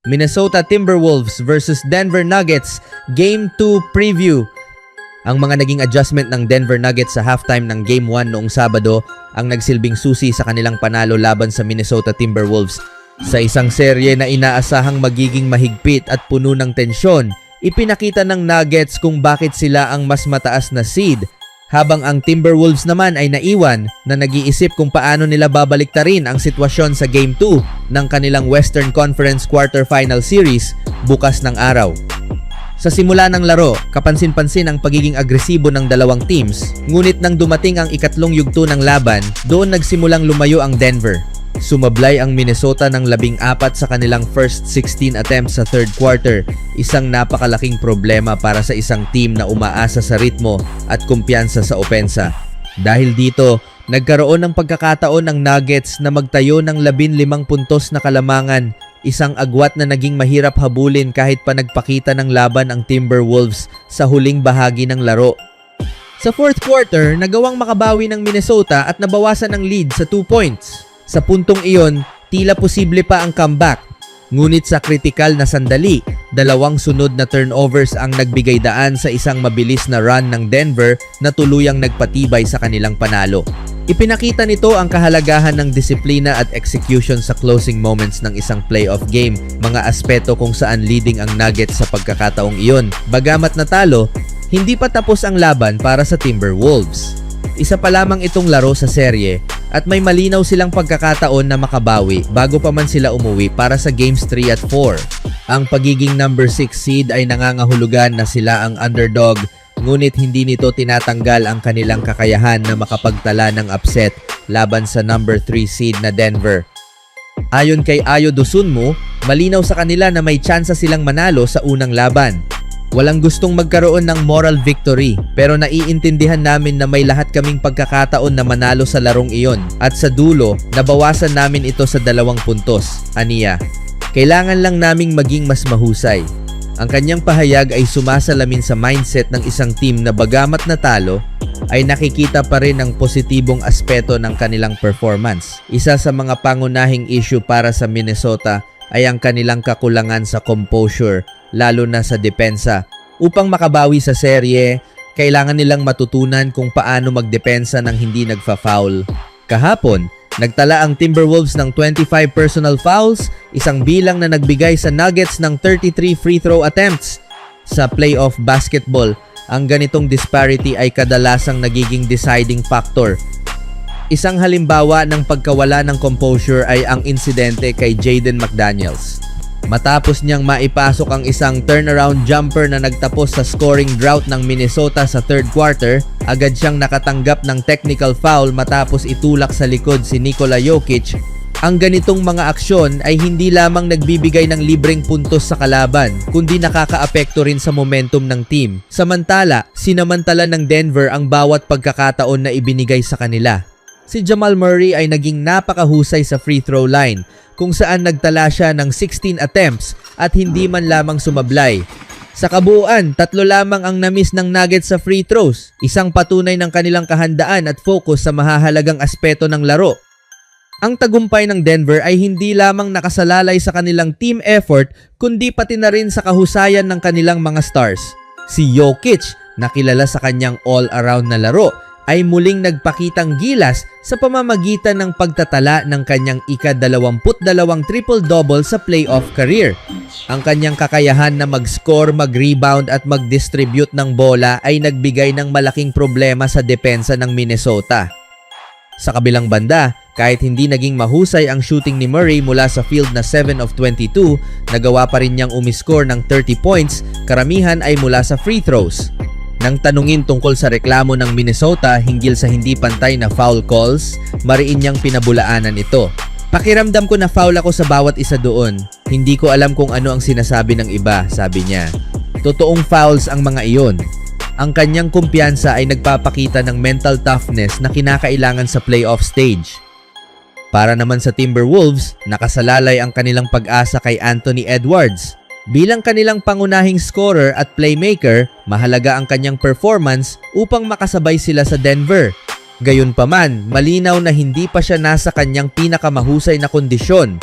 Minnesota Timberwolves versus Denver Nuggets Game 2 Preview. Ang mga naging adjustment ng Denver Nuggets sa halftime ng Game 1 noong Sabado ang nagsilbing susi sa kanilang panalo laban sa Minnesota Timberwolves. Sa isang serye na inaasahang magiging mahigpit at puno ng tensyon, ipinakita ng Nuggets kung bakit sila ang mas mataas na seed, habang ang Timberwolves naman ay naiwan na nag-iisip kung paano nila babaliktarin ang sitwasyon sa Game 2 ng kanilang Western Conference Quarterfinal Series bukas ng araw. Sa simula ng laro, kapansin-pansin ang pagiging agresibo ng dalawang teams, ngunit nang dumating ang ikatlong yugto ng laban, doon nagsimulang lumayo ang Denver. Sumablay ang Minnesota ng 14 sa kanilang first 16 attempts sa third quarter, isang napakalaking problema para sa isang team na umaasa sa ritmo at kumpiyansa sa opensa. Dahil dito, nagkaroon ng pagkakataon ng Nuggets na magtayo ng 15 puntos na kalamangan, isang agwat na naging mahirap habulin kahit pa nagpakita ng laban ang Timberwolves sa huling bahagi ng laro. Sa fourth quarter, nagawang makabawi ng Minnesota at nabawasan ang lead sa 2 points. Sa puntong iyon, tila posible pa ang comeback. Ngunit sa kritikal na sandali, dalawang sunod na turnovers ang nagbigay daan sa isang mabilis na run ng Denver na tuluyang nagpatibay sa kanilang panalo. Ipinakita nito ang kahalagahan ng disiplina at execution sa closing moments ng isang playoff game, mga aspeto kung saan leading ang Nuggets sa pagkakataong iyon. Bagamat natalo, hindi pa tapos ang laban para sa Timberwolves. Isa pa lamang itong laro sa serye at may malinaw silang pagkakataon na makabawi bago pa man sila umuwi para sa Games 3 at 4. Ang pagiging number 6 seed ay nangangahulugan na sila ang underdog, ngunit hindi nito tinatanggal ang kanilang kakayahan na makapagtala ng upset laban sa number 3 seed na Denver. Ayon kay Ayo Dosunmu, malinaw sa kanila na may tsansa silang manalo sa unang laban. Walang gustong magkaroon ng moral victory, pero naiintindihan namin na may lahat kaming pagkakataon na manalo sa larong iyon at sa dulo, nabawasan namin ito sa 2 puntos, aniya. Kailangan lang naming maging mas mahusay. Ang kanyang pahayag ay sumasalamin sa mindset ng isang team na bagamat natalo, ay nakikita pa rin ang positibong aspeto ng kanilang performance. Isa sa mga pangunahing issue para sa Minnesota ay ang kanilang kakulangan sa composure, lalo na sa depensa. Upang makabawi sa serye, kailangan nilang matutunan kung paano magdepensa ng hindi nagfa-foul. Kahapon, nagtala ang Timberwolves ng 25 personal fouls, isang bilang na nagbigay sa Nuggets ng 33 free throw attempts. Sa playoff basketball, ang ganitong disparity ay kadalasang nagiging deciding factor. Isang halimbawa ng pagkawala ng composure ay ang insidente kay Jaden McDaniels. Matapos niyang maipasok ang isang turnaround jumper na nagtapos sa scoring drought ng Minnesota sa third quarter, agad siyang nakatanggap ng technical foul matapos itulak sa likod si Nikola Jokic. Ang ganitong mga aksyon ay hindi lamang nagbibigay ng libreng puntos sa kalaban, kundi nakakaapekto rin sa momentum ng team. Samantala, sinamantala ng Denver ang bawat pagkakataon na ibinigay sa kanila. Si Jamal Murray ay naging napakahusay sa free throw line, kung saan nagtala siya ng 16 attempts at hindi man lamang sumablay. Sa kabuuan, 3 lamang ang na-miss ng Nuggets sa free throws, isang patunay ng kanilang kahandaan at focus sa mahahalagang aspeto ng laro. Ang tagumpay ng Denver ay hindi lamang nakasalalay sa kanilang team effort, kundi pati na rin sa kahusayan ng kanilang mga stars. Si Jokic, na kilala sa kanyang all-around na laro, ay muling nagpakitang gilas sa pamamagitan ng pagtatala ng kanyang ika-22 triple-double sa playoff career. Ang kanyang kakayahan na mag-score, mag-rebound at mag-distribute ng bola ay nagbigay ng malaking problema sa depensa ng Minnesota. Sa kabilang banda, kahit hindi naging mahusay ang shooting ni Murray mula sa field na 7 of 22, nagawa pa rin niyang umiscore ng 30 points, karamihan ay mula sa free throws. Nang tanungin tungkol sa reklamo ng Minnesota hinggil sa hindi pantay na foul calls, mariin niyang pinabulaanan ito. Pakiramdam ko na foul ako sa bawat isa doon. Hindi ko alam kung ano ang sinasabi ng iba, sabi niya. Totoong fouls ang mga iyon. Ang kanyang kumpiyansa ay nagpapakita ng mental toughness na kinakailangan sa playoff stage. Para naman sa Timberwolves, nakasalalay ang kanilang pag-asa kay Anthony Edwards. Bilang kanilang pangunahing scorer at playmaker, mahalaga ang kanyang performance upang makasabay sila sa Denver. Gayunpaman, malinaw na hindi pa siya nasa kanyang pinakamahusay na kondisyon.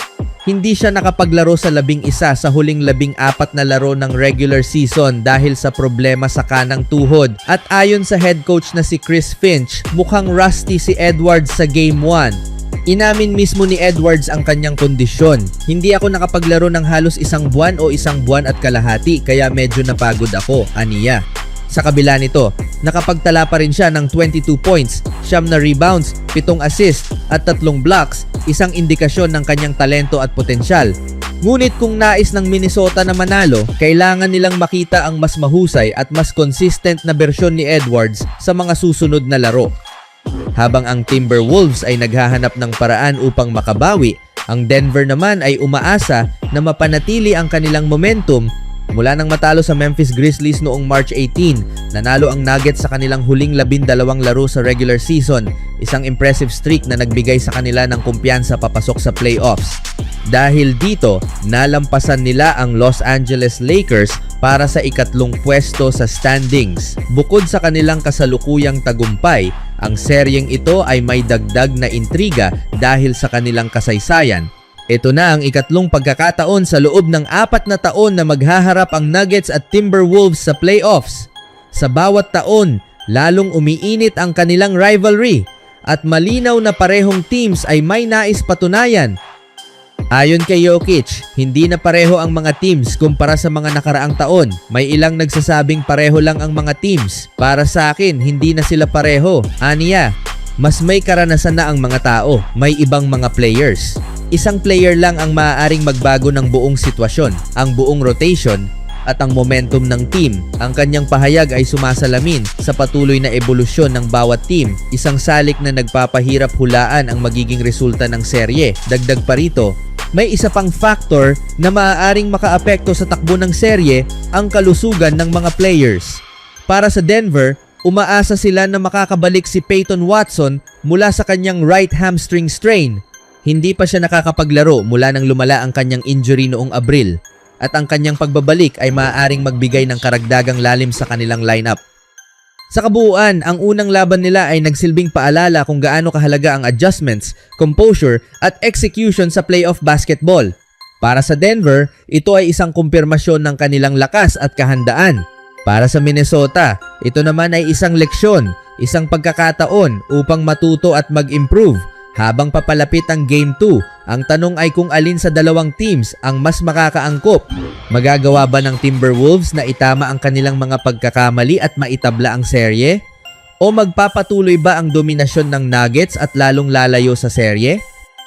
hindi siya nakapaglaro sa 11 sa huling 14 na laro ng regular season dahil sa problema sa kanang tuhod. At ayon sa head coach na si Chris Finch, mukhang rusty si Edwards sa Game 1. Inamin mismo ni Edwards ang kanyang kondisyon. Hindi ako nakapaglaro ng halos 1 buwan o 1 buwan at kalahati kaya medyo napagod ako, aniya. Sa kabila nito, nakapagtala pa rin siya ng 22 points, 9 na rebounds, 7 assists at 3 blocks, isang indikasyon ng kanyang talento at potensyal. Ngunit kung nais ng Minnesota na manalo, kailangan nilang makita ang mas mahusay at mas consistent na bersyon ni Edwards sa mga susunod na laro. Habang ang Timberwolves ay naghahanap ng paraan upang makabawi, ang Denver naman ay umaasa na mapanatili ang kanilang momentum. Mula nang matalo sa Memphis Grizzlies noong March 18, nanalo ang Nuggets sa kanilang huling 12 laro sa regular season, isang impressive streak na nagbigay sa kanila ng kumpiyansa papasok sa playoffs. Dahil dito, nalampasan nila ang Los Angeles Lakers para sa ikatlong pwesto sa standings. Bukod sa kanilang kasalukuyang tagumpay, ang seryeng ito ay may dagdag na intriga dahil sa kanilang kasaysayan. Ito na ang ikatlong pagkakataon sa loob ng 4 na taon na maghaharap ang Nuggets at Timberwolves sa playoffs. Sa bawat taon, lalong umiinit ang kanilang rivalry at malinaw na parehong teams ay may nais patunayan. Ayon kay Jokic, hindi na pareho ang mga teams kumpara sa mga nakaraang taon. May ilang nagsasabing pareho lang ang mga teams. Para sa akin, hindi na sila pareho. Aniya, mas may karanasan na ang mga tao, may ibang mga players. Isang player lang ang maaaring magbago ng buong sitwasyon, ang buong rotation at ang momentum ng team. Ang kanyang pahayag ay sumasalamin sa patuloy na ebolusyon ng bawat team, isang salik na nagpapahirap hulaan ang magiging resulta ng serye. Dagdag pa rito, may isa pang factor na maaaring makaapekto sa takbo ng serye, ang kalusugan ng mga players. Para sa Denver, umaasa sila na makakabalik si Peyton Watson mula sa kanyang right hamstring strain. Hindi pa siya nakakapaglaro mula nang lumala ang kanyang injury noong Abril at ang kanyang pagbabalik ay maaaring magbigay ng karagdagang lalim sa kanilang lineup. Sa kabuuan, ang unang laban nila ay nagsilbing paalala kung gaano kahalaga ang adjustments, composure at execution sa playoff basketball. Para sa Denver, ito ay isang kumpirmasyon ng kanilang lakas at kahandaan. Para sa Minnesota, ito naman ay isang leksyon, isang pagkakataon upang matuto at mag-improve. Habang papalapit ang Game 2, ang tanong ay kung alin sa dalawang teams ang mas makakaangkop. Magagawa ba ng Timberwolves na itama ang kanilang mga pagkakamali at maitabla ang serye? O magpapatuloy ba ang dominasyon ng Nuggets at lalong lalayo sa serye?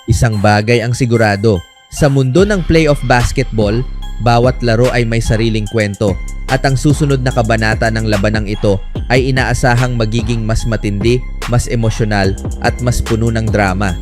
Isang bagay ang sigurado, sa mundo ng playoff basketball, bawat laro ay may sariling kwento. At ang susunod na kabanata ng labanang ito ay inaasahang magiging mas matindi, mas emosyonal at mas puno ng drama.